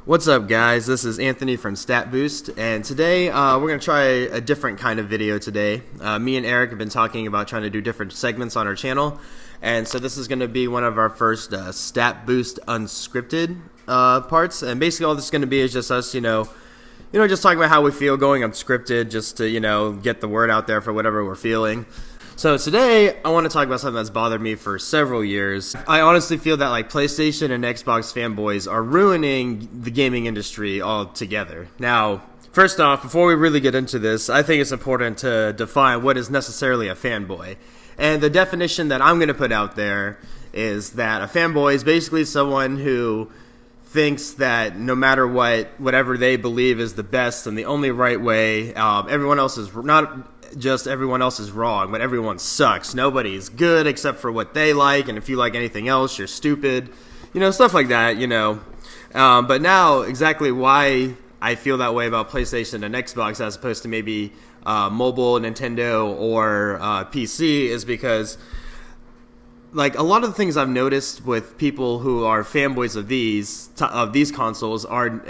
What's up, guys? This is Anthony from Stat Boost, and today we're going to try a different kind of video today. Me and Eric have been talking about trying to do different segments on our channel, and so this is going to be one of our first Stat Boost Unscripted parts, and basically all this is going to be is just us, just talking about how we feel going unscripted, just to, get the word out there for whatever we're feeling. So today, I want to talk about something that's bothered me for several years. I honestly feel that PlayStation and Xbox fanboys are ruining the gaming industry altogether. Now, first off, before we really get into this, I think it's important to define what is necessarily a fanboy. And the definition that I'm going to put out there is that a fanboy is basically someone who thinks that no matter whatever they believe is the best and the only right way, everyone else is not just everyone else is wrong, but everyone sucks. Nobody's good except for what they like, and if you like anything else, you're stupid. Stuff like that, But now, exactly why I feel that way about PlayStation and Xbox as opposed to maybe mobile, Nintendo, or PC is because a lot of the things I've noticed with people who are fanboys of these consoles are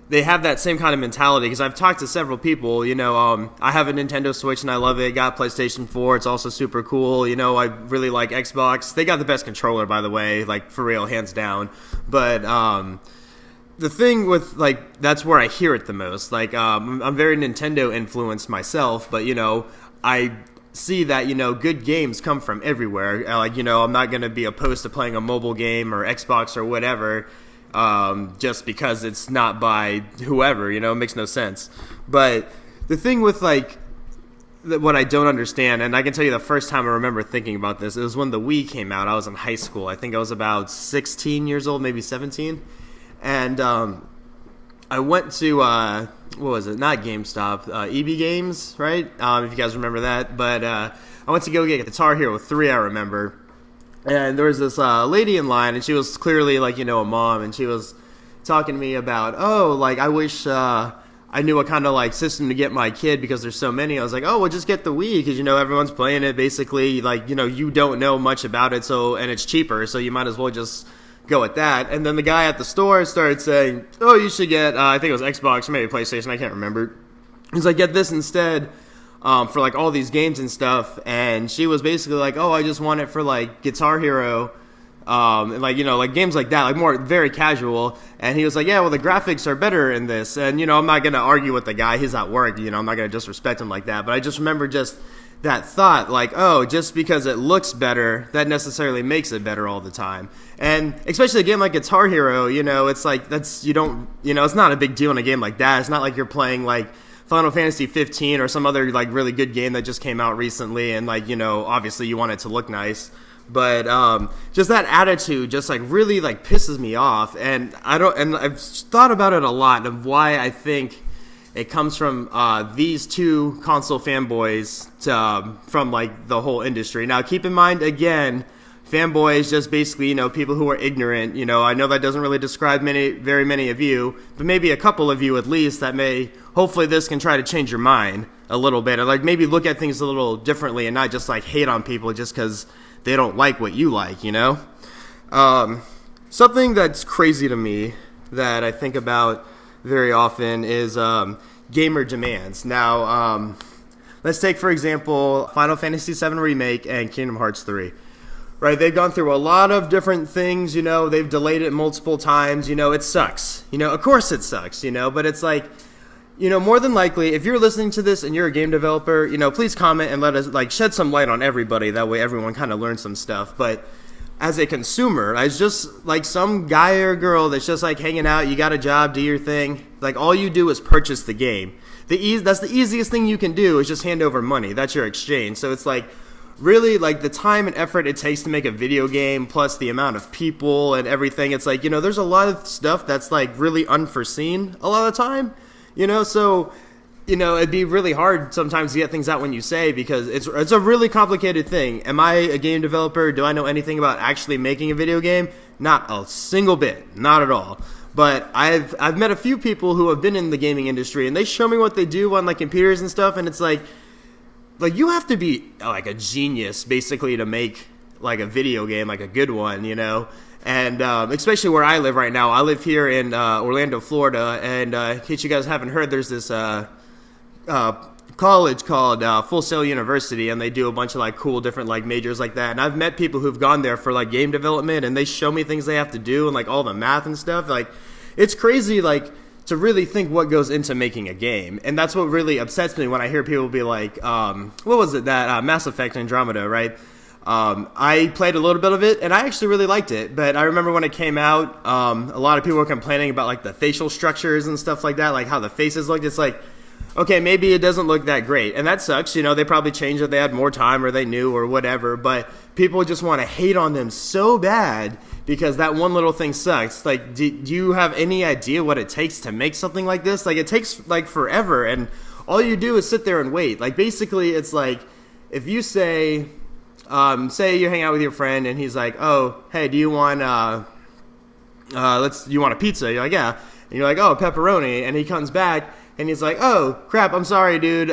they have that same kind of mentality, because I've talked to several people, I have a Nintendo Switch and I love it, got PlayStation 4, it's also super cool, I really like Xbox, they got the best controller, by the way, for real, hands down, but the thing with, that's where I hear it the most, I'm very Nintendo influenced myself, but, I see that, good games come from everywhere, I'm not going to be opposed to playing a mobile game or Xbox or whatever, just because it's not by whoever, it makes no sense. But the thing with what I don't understand, and I can tell you the first time I remember thinking about this, it was when the Wii came out. I was in high school. I think I was about 16 years old, maybe 17. And I went to, what was it? Not GameStop, EB Games, right? If you guys remember that. But I went to go get Guitar Hero 3, I remember. And there was this lady in line, and she was clearly, a mom, and she was talking to me about, I wish I knew what kind of, system to get my kid because there's so many. I was like, well, just get the Wii because, everyone's playing it. Basically, you don't know much about it, and it's cheaper, so you might as well just go with that. And then the guy at the store started saying, you should get, I think it was Xbox or maybe PlayStation, I can't remember. He's like, get this instead. For all these games and stuff, and she was basically like, I just want it for Guitar Hero, and games like that, more very casual. And he was like, the graphics are better in this. And I'm not gonna argue with the guy; he's at work. I'm not gonna disrespect him like that. But I just remember just that thought, just because it looks better, that necessarily makes it better all the time. And especially a game like Guitar Hero, it's it's not a big deal in a game like that. It's not like you're playing Final Fantasy 15 or some other really good game that just came out recently, and obviously you want it to look nice, but just that attitude just really pisses me off, and I've thought about it a lot of why I think it comes from these two console fanboys from the whole industry. Now keep in mind, again, fanboys just basically, people who are ignorant. I know that doesn't really describe very many of you, but maybe a couple of you at least that hopefully this can try to change your mind a little bit, or maybe look at things a little differently and not just hate on people just because they don't like what you like, Something that's crazy to me that I think about very often is gamer demands. Now, let's take, for example, Final Fantasy VII Remake and Kingdom Hearts 3. Right, they've gone through a lot of different things, they've delayed it multiple times, it sucks. Of course it sucks, but it's more than likely, if you're listening to this and you're a game developer, please comment and let us, shed some light on everybody. That way everyone kind of learns some stuff. But as a consumer, as just, some guy or girl that's just, hanging out, you got a job, do your thing. All you do is purchase the game. That's the easiest thing you can do is just hand over money. That's your exchange. So it's really, the time and effort it takes to make a video game, plus the amount of people and everything, it's there's a lot of stuff that's really unforeseen a lot of the time, so it'd be really hard sometimes to get things out when you say, because it's a really complicated thing. Am I a game developer? Do I know anything about actually making a video game? Not a single bit, not at all. But I've met a few people who have been in the gaming industry, and they show me what they do on computers and stuff, and it's you have to be a genius basically to make like a video game, like a good one, you know. And especially where I live right now. I live here in Orlando, Florida, and in case you guys haven't heard, there's this college called Full Sail University, and they do a bunch of like cool different like majors like that. And I've met people who've gone there for like game development, and they show me things they have to do and like all the math and stuff. Like, it's crazy, like, to really think what goes into making a game. And that's what really upsets me when I hear people be like, what was it, that Mass Effect Andromeda, right? I played a little bit of it, and I actually really liked it. But I remember when it came out, a lot of people were complaining about like the facial structures and stuff like that, like how the faces looked. It's like, okay, maybe it doesn't look that great, and that sucks. You know, they probably changed it. They had more time, or they knew, or whatever. But people just want to hate on them so bad because that one little thing sucks. Like, do you have any idea what it takes to make something like this? Like, it takes like forever, and all you do is sit there and wait. Like, basically, it's like if you say you hang out with your friend, and he's like, "Oh, hey, do you want you want a pizza?" You're like, "Yeah," and you're like, "Oh, pepperoni," and he comes back. And he's like, "Oh, crap, I'm sorry, dude.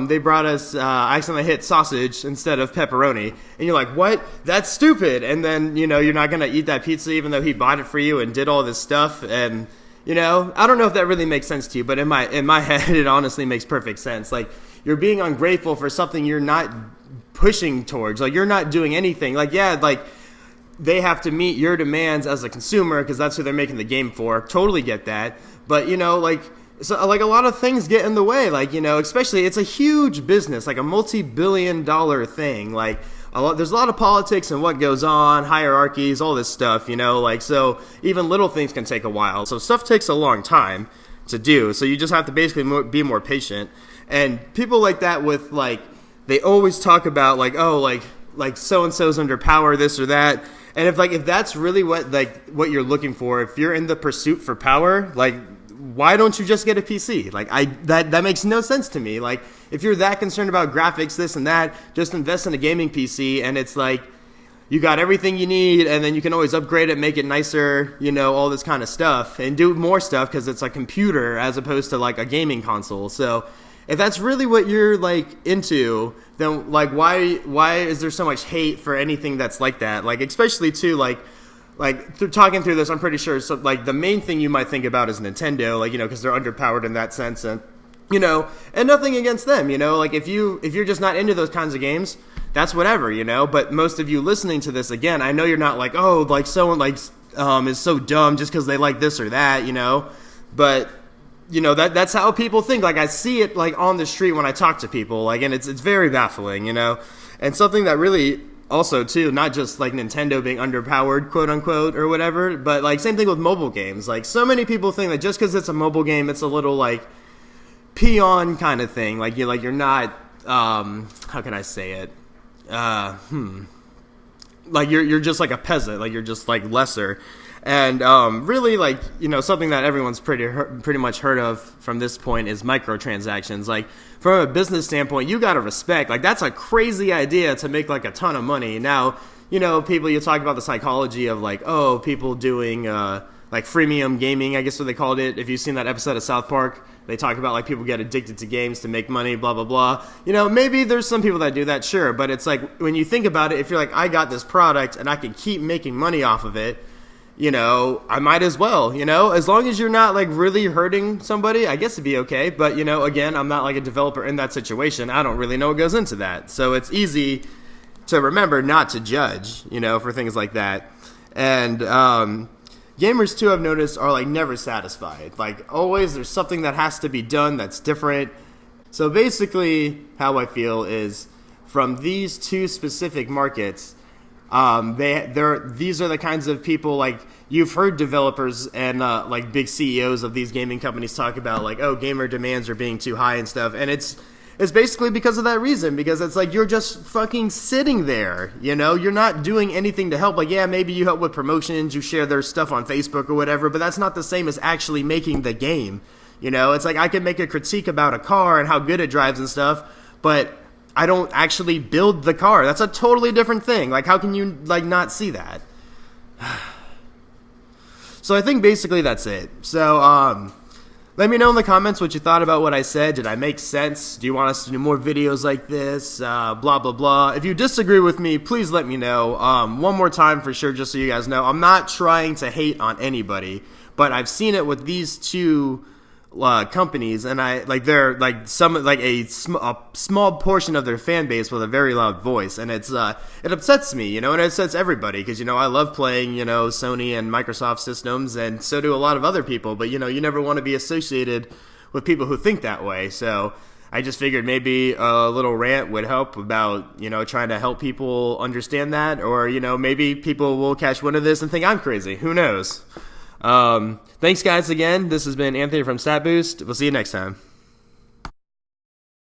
They brought us, I accidentally hit sausage instead of pepperoni." And you're like, "What? That's stupid." And then, you know, you're not going to eat that pizza even though he bought it for you and did all this stuff. And, you know, I don't know if that really makes sense to you, but in my head, it honestly makes perfect sense. Like, you're being ungrateful for something you're not pushing towards. Like, you're not doing anything. Like, yeah, like, they have to meet your demands as a consumer because that's who they're making the game for. Totally get that. But, you know, like, so, like, a lot of things get in the way, like, you know, especially it's a huge business, like a multi-billion-dollar thing. Like, there's a lot of politics and what goes on, hierarchies, all this stuff, you know, like, so even little things can take a while. So stuff takes a long time to do. So you just have to basically be more patient. And people like that with, like, they always talk about, like, oh, like so-and-so's under power, this or that. And if that's really what you're looking for, if you're in the pursuit for power, like, why don't you just get a PC? Like, that makes no sense to me. Like, if you're that concerned about graphics, this and that, just invest in a gaming PC, and it's like you got everything you need, and then you can always upgrade it, make it nicer, you know, all this kind of stuff, and do more stuff because it's a computer as opposed to like a gaming console. So if that's really what you're like into, then like why is there so much hate for anything that's like that? Like, especially too, like talking through this, I'm pretty sure, so, like, the main thing you might think about is Nintendo, like, you know, because they're underpowered in that sense, and, you know, and nothing against them, you know, like, if you're just not into those kinds of games, that's whatever, you know, but most of you listening to this, again, I know you're not like, oh, like, someone, like, is so dumb just because they like this or that, you know, but, you know, that's how people think. Like, I see it, like, on the street when I talk to people, like, and it's very baffling, you know, and something that really... Also, too, not just, like, Nintendo being underpowered, quote-unquote, or whatever, but, like, same thing with mobile games. Like, so many people think that just because it's a mobile game, it's a little, like, peon kind of thing. Like, you're not, how can I say it? Like, you're just, like, a peasant. Like, you're just, like, lesser. And really, like, you know, something that everyone's pretty much heard of from this point is microtransactions. Like, from a business standpoint, you got to respect. Like, that's a crazy idea to make, like, a ton of money. Now, you know, you talk about the psychology of, like, oh, people doing, like, freemium gaming, I guess what they called it. If you've seen that episode of South Park, they talk about, like, people get addicted to games to make money, blah, blah, blah. You know, maybe there's some people that do that, sure. But it's like, when you think about it, if you're like, I got this product and I can keep making money off of it, you know, I might as well, you know, as long as you're not, like, really hurting somebody, I guess it'd be okay. But, you know, again, I'm not, like, a developer in that situation. I don't really know what goes into that. So it's easy to remember not to judge, you know, for things like that. And gamers, too, I've noticed, are, like, never satisfied. Like, always there's something that has to be done that's different. So basically how I feel is from these two specific markets, these are the kinds of people, like, you've heard developers and like big CEOs of these gaming companies talk about, like, oh, gamer demands are being too high and stuff, and it's basically because of that reason, because it's like you're just fucking sitting there, you know, you're not doing anything to help. Like, yeah, maybe you help with promotions, you share their stuff on Facebook or whatever, but that's not the same as actually making the game, you know. It's like I can make a critique about a car and how good it drives and stuff, but I don't actually build the car. That's a totally different thing. Like, how can you, like, not see that? So I think basically that's it. So Let me know in the comments what you thought about what I said. Did I make sense? Do you want us to do more videos like this? Blah, blah, blah. If you disagree with me, please let me know. One more time for sure, just so you guys know. I'm not trying to hate on anybody, but I've seen it with these two companies, and they're like a small portion of their fan base with a very loud voice, and it upsets me, and it upsets everybody, because I love playing Sony and Microsoft systems, and so do a lot of other people, but you never want to be associated with people who think that way. So I just figured maybe a little rant would help about trying to help people understand that, or maybe people will catch wind of this and think I'm crazy. Who knows? Thanks guys again. This has been Anthony from StatBoost. We'll see you next time.